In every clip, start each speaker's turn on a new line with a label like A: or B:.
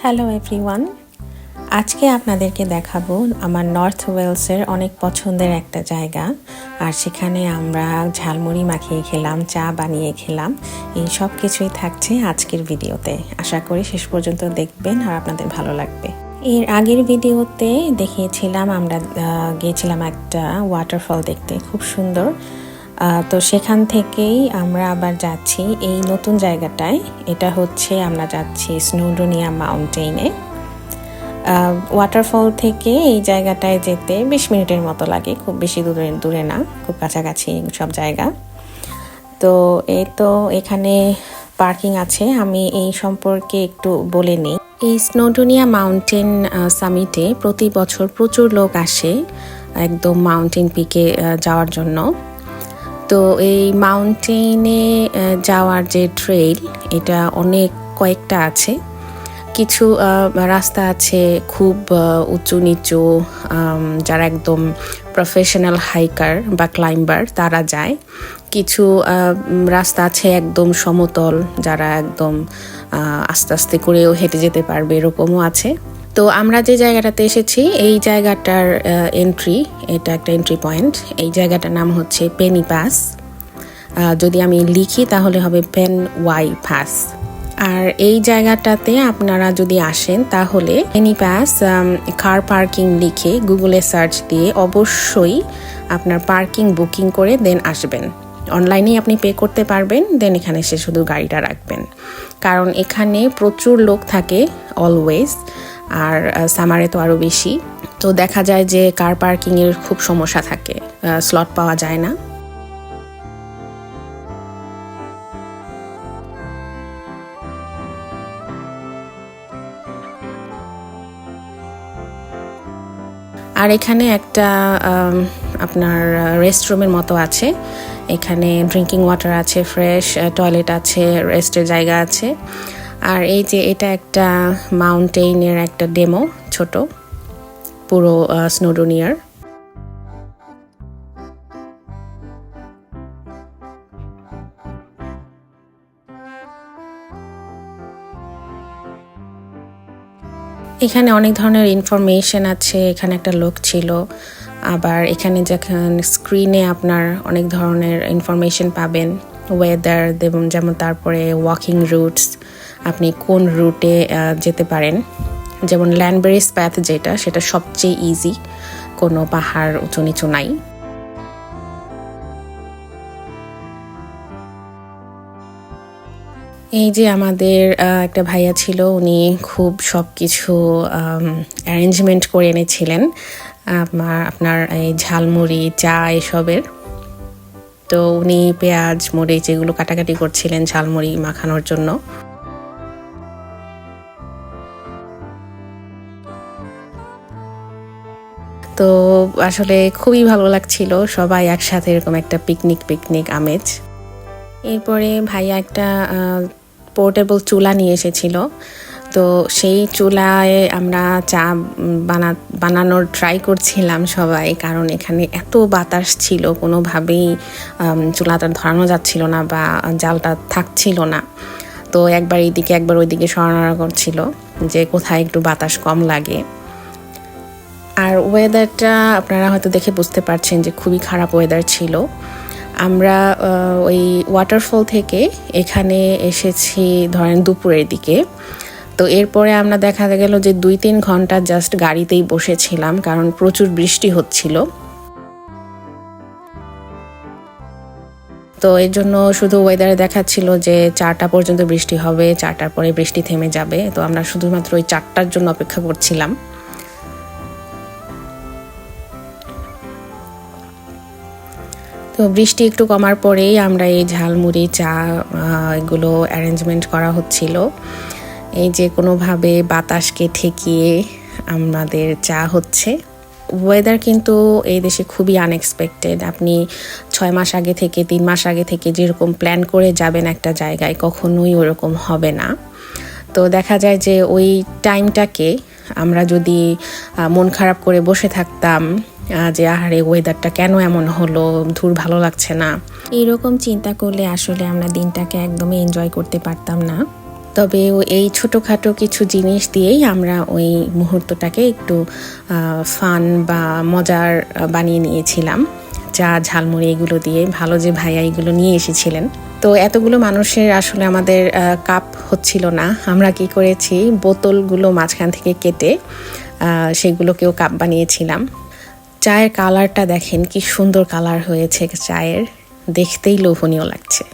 A: Hello everyone, আজকে আপনাদেরকে দেখাবো আমার নর্থ ওয়েলসের অনেক পছন্দের একটা জায়গা। আর সেখানে আমরা ঝালমুড়ি মাখিয়ে খেলাম, চা বানিয়ে খেলাম। এই সব কিছুই থাকছে আজকের ভিডিওতে। আশা করি শেষ পর্যন্ত দেখবেন আর আপনাদের ভালো লাগবে। এর আগের ভিডিওতে দেখিয়েছিলাম আমরা গিয়েছিলাম একটা ওয়াটারফল দেখতে, খুব সুন্দর। তো সেখান থেকেই আমরা আবার যাচ্ছি এই নতুন জায়গাটায়। এটা হচ্ছে আমরা যাচ্ছি স্নোডোনিয়া মাউন্টেইনে। ওয়াটারফল থেকে এই জায়গাটায় যেতে 20 মিনিটের মতো লাগে, খুব বেশি দূরে না, খুব কাছাকাছি সব জায়গা। তো এই তো এখানে পার্কিং আছে, আমি এই সম্পর্কে একটু বলে নিই। এই স্নোডোনিয়া মাউন্টেন সামিটে প্রতি বছর প্রচুর লোক আসে একদম মাউন্টেন পিকে যাওয়ার জন্য। তো এই মাউন্টেনে যাওয়ার যে ট্রেইল, এটা অনেক কয়েকটা আছে। কিছু রাস্তা আছে খুব উঁচু নিচু, যারা একদম প্রফেশনাল হাইকার বা ক্লাইম্বার তারা যায়। কিছু রাস্তা আছে একদম সমতল, যারা একদম আস্তে আস্তে করেও হেঁটে যেতে পারবে, এরকমও আছে। তো আমরা যে জায়গাটাতে এসেছি এই জায়গাটার এটা একটা এন্ট্রি পয়েন্ট। এই জায়গাটার নাম হচ্ছে পেনি পাস। যদি আমি লিখি তাহলে হবে পেন ওয়াই পাস। আর এই জায়গাটাতে আপনারা যদি আসেন তাহলে পেনি পাস কার পার্কিং লিখে গুগলে সার্চ দিয়ে অবশ্যই আপনার পার্কিং বুকিং করে দেন আসবেন। অনলাইনেই আপনি পে করতে পারবেন, দেন এখানে এসে শুধু গাড়িটা রাখবেন, কারণ এখানে প্রচুর লোক থাকে অলওয়েজ। আর সামারে তো আরও বেশি। তো দেখা যায় যে কার পার্কিংয়ের খুব সমস্যা থাকে, স্লট পাওয়া যায় না। আর এখানে একটা আপনার রেস্টরুমের মতো আছে। এখানে ড্রিঙ্কিং ওয়াটার আছে, ফ্রেশ টয়লেট আছে, রেস্টের জায়গা আছে। আর এই যে এটা একটা মাউন্টেইনের একটা ডেমো, ছোট, পুরো স্নোডোনিয়ার। এখানে অনেক ধরনের ইনফরমেশন আছে। এখানে একটা লোক ছিল। আবার এখানে যখন স্ক্রিনে আপনার অনেক ধরনের ইনফরমেশন পাবেন, ওয়েদার যেমন, তারপরে ওয়াকিং রুটস, আপনি কোন রুটে যেতে পারেন। যেমন ল্যান্ডবেরিজ প্যাথ যেটা, সেটা সবচেয়ে ইজি, কোনো পাহাড় উঁচু নিচু নাই। এই যে আমাদের একটা ভাইয়া ছিল, উনি খুব সব কিছু অ্যারেঞ্জমেন্ট করে এনেছিলেন আপনার এই ঝালমুড়ি, চা এসবের। তো উনি পেঁয়াজ মরিচ এগুলো কাটাকাটি করছিলেন ঝালমুড়ি মাখানোর জন্য। তো আসলে খুবই ভালো লাগছিল, সবাই একসাথে এরকম একটা পিকনিক আমেজ। এরপরে ভাইয়া একটা পোর্টেবল চুলা নিয়ে এসেছিল। তো সেই চুলায় আমরা চা বানানোর ট্রাই করছিলাম সবাই, কারণ এখানে এত বাতাস ছিল, কোনোভাবেই চুলাটা ধরানো যাচ্ছিল না বা জালটা থাকছিল না। তো একবার এইদিকে একবার ওইদিকে সরানোর করছিল যে কোথায় একটু বাতাস কম লাগে। আর ওয়েদারটা আপনারা হয়তো দেখে বুঝতে পারছেন যে খুবই খারাপ ওয়েদার ছিল। আমরা ওই ওয়াটারফল থেকে এখানে এসেছি ধরেন দুপুরের দিকে। তো এরপরে আমরা দেখা গেল যে 2-3 ঘন্টা জাস্ট গাড়িতেই বসেছিলাম, কারণ প্রচুর বৃষ্টি হচ্ছিল। তো এর জন্য শুধু ওয়েদারে দেখাচ্ছিল যে 4টা পর্যন্ত বৃষ্টি হবে, 4টার পরে বৃষ্টি থেমে যাবে। তো আমরা শুধুমাত্র ওই 4টার জন্য অপেক্ষা করছিলাম। তো বৃষ্টি একটু কমার পরেই আমরা এই ঝালমুড়ি, চা এগুলো অ্যারেঞ্জমেন্ট করা হচ্ছিল। এই যে কোনোভাবে বাতাসকে ঠেকিয়ে আমাদের চা হচ্ছে। ওয়েদার কিন্তু এই দেশে খুবই আনএক্সপেক্টেড। আপনি 6 মাস আগে থেকে 3 মাস আগে থেকে যেরকম প্ল্যান করে যাবেন একটা জায়গায়, কখনোই ওরকম হবে না। তো দেখা যায় যে ওই টাইমটাকে আমরা যদি মন খারাপ করে বসে থাকতাম যে আহারে ওয়েদারটা কেন এমন হলো, ধুর ভালো লাগছে না, এইরকম চিন্তা করলে আসলে আমরা দিনটাকে একদমই এনজয় করতে পারতাম না। তবে এই ছোটোখাটো কিছু জিনিস দিয়েই আমরা ওই মুহূর্তটাকে একটু ফান বা মজার বানিয়ে নিয়েছিলাম। চা, ঝালমুড়ি এগুলো দিয়ে। ভালো যে ভাইয়া এগুলো নিয়ে এসেছিলেন। তো এতগুলো মানুষের আসলে আমাদের কাপ হচ্ছিল না। আমরা কি করেছি, বোতলগুলো মাঝখান থেকে কেটে সেগুলোকেও কাপ বানিয়েছিলাম। চায়ের কালারটা দেখেন কি সুন্দর কালার হয়েছে চায়ের, দেখতেই লোভনীয় লাগছে।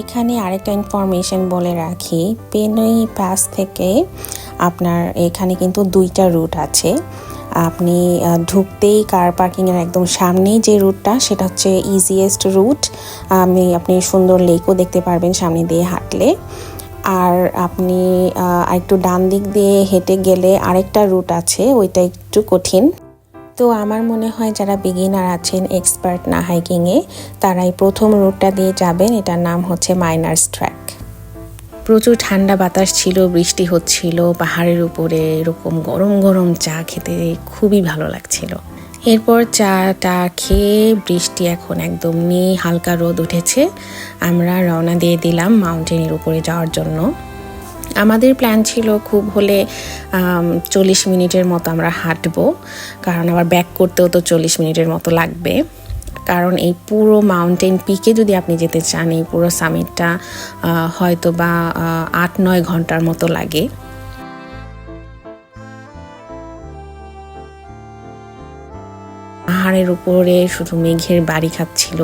A: এখানে আরেকটা ইনফরমেশন বলে রাখি, পেনই পাস থেকে আপনার এখানে কিন্তু 2টা রুট আছে। আপনি ঢুকতেই কার পার্কিংয়ের একদম সামনেই যে রুটটা, সেটা হচ্ছে ইজিয়েস্ট রুট। আপনি সুন্দর লেকও দেখতে পারবেন সামনে দিয়ে হাঁটলে। আর আপনি একটু ডান দিক দিয়ে হেঁটে গেলে আরেকটা রুট আছে, ওইটা একটু কঠিন। তো আমার মনে হয় যারা বিগিনার আছেন, এক্সপার্ট না হাইকিংয়ে, তারাই প্রথম রুটটা দিয়ে যাবেন। এটার নাম হচ্ছে মাইনার্স ট্র্যাক। প্রচুর ঠান্ডা বাতাস ছিল, বৃষ্টি হচ্ছিল পাহাড়ের উপরে, এরকম গরম গরম চা খেতে খুবই ভালো লাগছিল। এরপর চাটা খেয়ে, বৃষ্টি এখন একদম নেই, হালকা রোদ উঠেছে, আমরা রওনা দিয়ে দিলাম মাউন্টেনের উপরে যাওয়ার জন্য। আমাদের প্ল্যান ছিল খুব হলে 40 মিনিটের মতো আমরা হাঁটবো, কারণ আবার ব্যাক করতেও তো 40 মিনিটের মতো লাগবে। কারণ এই পুরো মাউন্টেন পিকে যদি আপনি যেতে চান, এই পুরো সামিটটা হয়তো বা 8-9 ঘন্টার মতো লাগে। পাহাড়ের উপরে শুধু মেঘের বাড়ি খাচ্ছিল।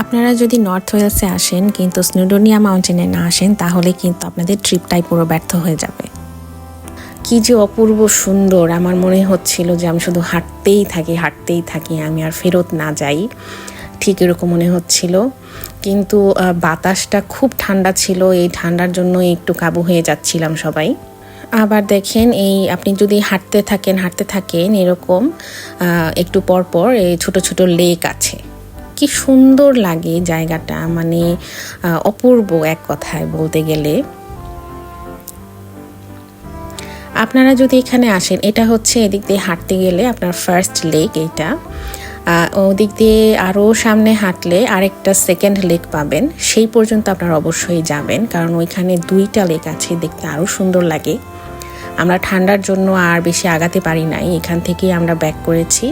A: আপনারা যদি নর্থ ওয়েলসে আসেন কিন্তু স্নোডোনিয়া মাউন্টেনে না আসেন, তাহলে কিন্তু আপনাদের ট্রিপটাই পুরো ব্যর্থ হয়ে যাবে। কি যে অপূর্ব সুন্দর, আমার মনে হচ্ছিল যে আমি শুধু হাঁটতেই থাকি, আমি আর ফেরত না যাই, ঠিক এরকম মনে হচ্ছিল। কিন্তু বাতাসটা খুব ঠান্ডা ছিল, এই ঠান্ডার জন্য একটু কাবু হয়ে যাচ্ছিলাম সবাই। আবার দেখেন, এই আপনি যদি হাঁটতে থাকেন এরকম একটু পর এই ছোট ছোট লেক আছে। কি সুন্দর লাগে জায়গাটা, মানে অপূর্ব এক কথায় বলতে গেলে। আপনারা যদি এখানে আসেন, এটা হচ্ছে এদিক দিয়ে হাঁটতে গেলে আপনার ফার্স্ট লেক এইটা। ওদিক দিয়ে আরও সামনে হাঁটলে আরেকটা সেকেন্ড লেক পাবেন, সেই পর্যন্ত আপনারা অবশ্যই যাবেন, কারণ ওইখানে 2টা লেক আছে, দেখতে আরও সুন্দর লাগে। আমরা ঠান্ডার জন্য আর বেশি আগাতে পারি নাই, এখান থেকেই আমরা ব্যাক করেছি।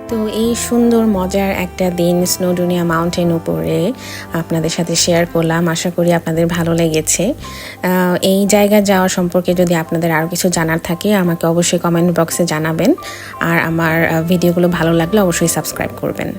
A: তো এই সুন্দর মজার একটা দিন স্নোডোনিয়া মাউন্টেন উপরে আপনাদের সাথে শেয়ার করলাম। আশা করি আপনাদের ভালো লেগেছে। এই জায়গা যাওয়া সম্পর্কে যদি আপনাদের আরও কিছু জানার থাকে, আমাকে অবশ্যই কমেন্ট বক্সে জানাবেন। আর আমার ভিডিওগুলো ভালো লাগলে অবশ্যই সাবস্ক্রাইব করবেন।